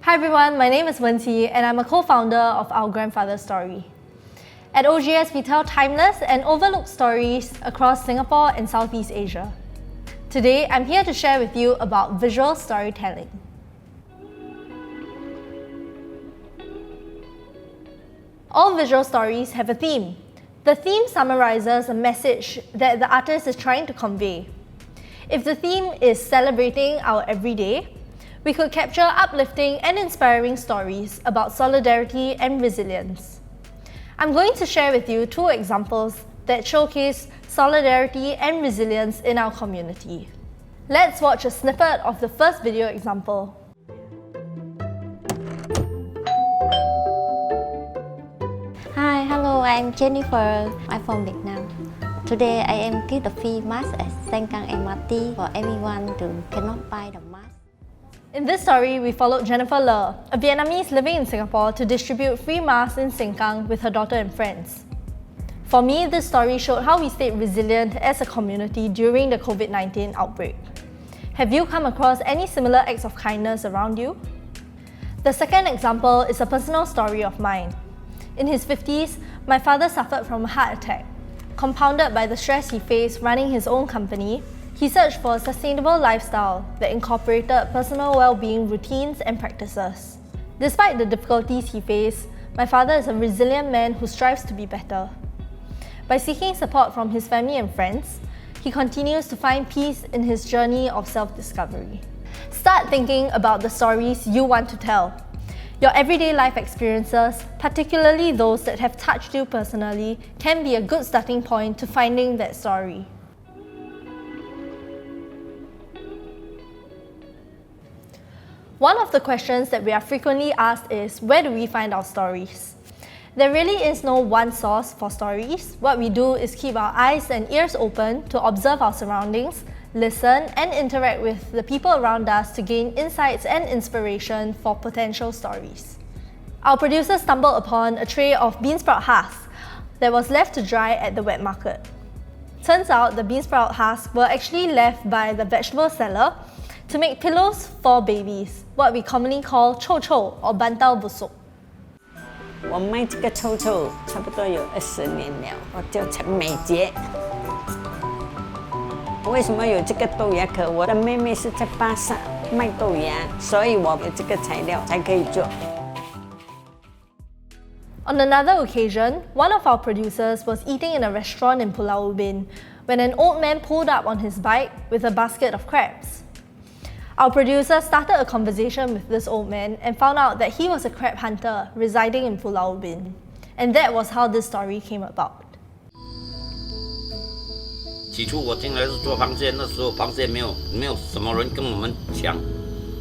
Hi everyone, my name is Wenqi and I'm a co-founder of Our Grandfather's Story. At OGS, we tell timeless and overlooked stories across Singapore and Southeast Asia. Today, I'm here to share with you about visual storytelling. All visual stories have a theme. The theme summarizes a message that the artist is trying to convey. If the theme is celebrating our everyday, we could capture uplifting and inspiring stories about solidarity and resilience. I'm going to share with you two examples that showcase solidarity and resilience in our community. Let's watch a snippet of the first video example. Hi, hello, I'm Jennifer. I'm from Vietnam. Today I am give the free mask at Sengkang MRT for everyone who cannot buy the mask. In this story, we followed Jennifer Le, a Vietnamese living in Singapore, to distribute free masks in Sengkang with her daughter and friends. For me, this story showed how we stayed resilient as a community during the COVID-19 outbreak. Have you come across any similar acts of kindness around you? The second example is a personal story of mine. In his 50s, my father suffered from a heart attack. Compounded by the stress he faced running his own company, he searched for a sustainable lifestyle that incorporated personal well-being routines and practices. Despite the difficulties he faced, my father is a resilient man who strives to be better. By seeking support from his family and friends, he continues to find peace in his journey of self-discovery. Start thinking about the stories you want to tell. Your everyday life experiences, particularly those that have touched you personally, can be a good starting point to finding that story. One of the questions that we are frequently asked is, where do we find our stories? There really is no one source for stories. What we do is keep our eyes and ears open to observe our surroundings, listen and interact with the people around us to gain insights and inspiration for potential stories. Our producers stumbled upon a tray of beansprout husks that was left to dry at the wet market. Turns out the beansprout husks were actually left by the vegetable seller to make pillows for babies, what we commonly call 臭臭 or bantal busuk. 我卖这个臭臭差不多有20年了，我叫陈美杰。为什么有这个豆芽壳？我的妹妹是在巴萨卖豆芽，所以我有这个材料才可以做。On another occasion, one of our producers was eating in a restaurant in Pulau Ubin when an old man pulled up on his bike with a basket of crabs. Our producer started a conversation with this old man and found out that he was a crab hunter residing in Pulau Ubin. And that was how this story came about. 起初我进来是做螃蟹，那时候螃蟹没有什么人跟我们抢，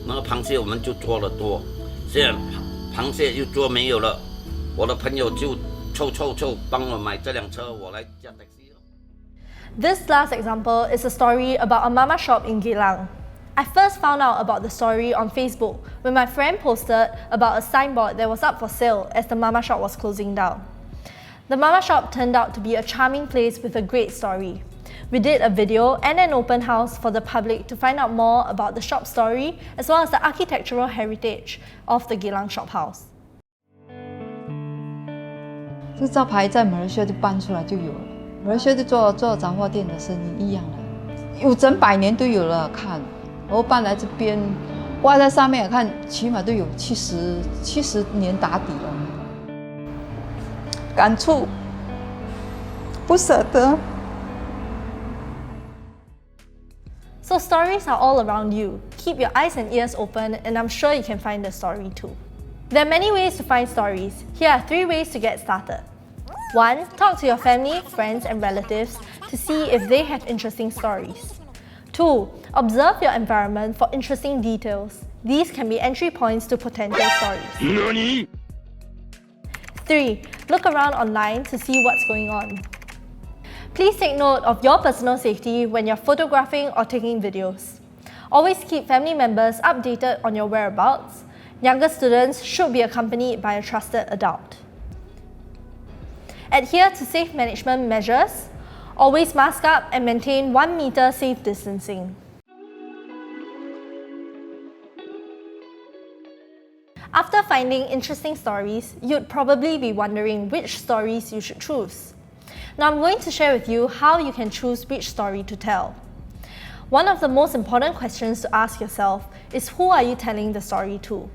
那个螃蟹我们就做得多。现在螃蟹又做没有了，我的朋友就凑帮我买这辆车，我来驾 taxi。 This last example is a story about a mama shop in Geylang. I first found out about the story on Facebook when my friend posted about a signboard that was up for sale as the mama shop was closing down. The mama shop turned out to be a charming place with a great story. We did a video and an open house for the public to find out more about the shop story as well as the architectural heritage of the Geylang shop house. 这个招牌在马来西亚就搬出来就有了，马来西亚就做杂货店的生意一样的，有整100年都有了看。然后搬来这边，挂在上面看，起码都有70年打底了。感触，不舍得。So stories are all around you. Keep your eyes and ears open and I'm sure you can find the story too. There are many ways to find stories. Here are 3 ways to get started. 1. Talk to your family, friends and relatives to see if they have interesting stories. 2. Observe your environment for interesting details. These can be entry points to potential stories. NANI? 3. Look around online to see what's going on. Please take note of your personal safety when you're photographing or taking videos. Always keep family members updated on your whereabouts. Younger students should be accompanied by a trusted adult. Adhere to safe management measures. Always mask up and maintain 1 meter safe distancing. After finding interesting stories, you'd probably be wondering which stories you should choose. Now I'm going to share with you how you can choose which story to tell. One of the most important questions to ask yourself is, who are you telling the story to?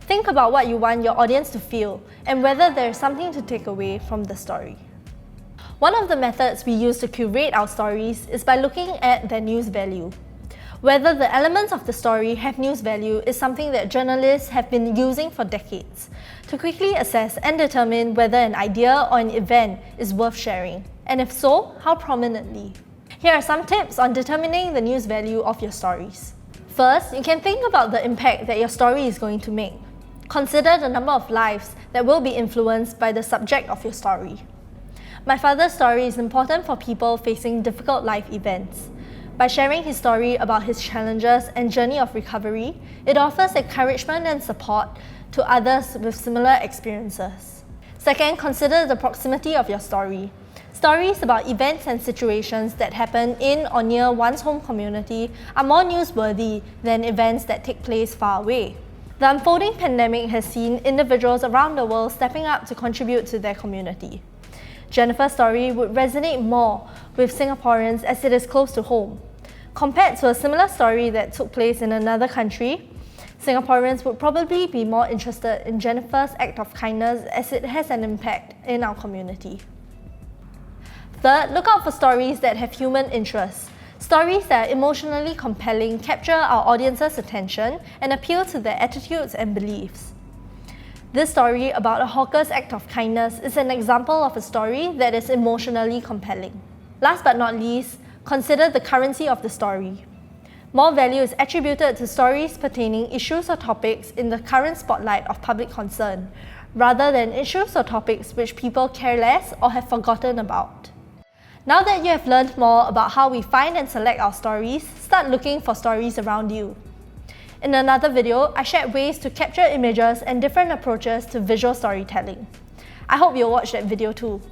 Think about what you want your audience to feel and whether there is something to take away from the story. One of the methods we use to curate our stories is by looking at their news value. Whether the elements of the story have news value is something that journalists have been using for decades to quickly assess and determine whether an idea or an event is worth sharing, and if so, how prominently. Here are some tips on determining the news value of your stories. First, you can think about the impact that your story is going to make. Consider the number of lives that will be influenced by the subject of your story. My father's story is important for people facing difficult life events. By sharing his story about his challenges and journey of recovery, it offers encouragement and support to others with similar experiences. Second, consider the proximity of your story. Stories about events and situations that happen in or near one's home community are more newsworthy than events that take place far away. The unfolding pandemic has seen individuals around the world stepping up to contribute to their community. Jennifer's story would resonate more with Singaporeans as it is close to home. Compared to a similar story that took place in another country, Singaporeans would probably be more interested in Jennifer's act of kindness as it has an impact in our community. Third, look out for stories that have human interest. Stories that are emotionally compelling capture our audience's attention and appeal to their attitudes and beliefs. This story about a hawker's act of kindness is an example of a story that is emotionally compelling. Last but not least, consider the currency of the story. More value is attributed to stories pertaining issues or topics in the current spotlight of public concern, rather than issues or topics which people care less or have forgotten about. Now that you have learned more about how we find and select our stories, start looking for stories around you. In another video, I shared ways to capture images and different approaches to visual storytelling. I hope you'll watch that video too.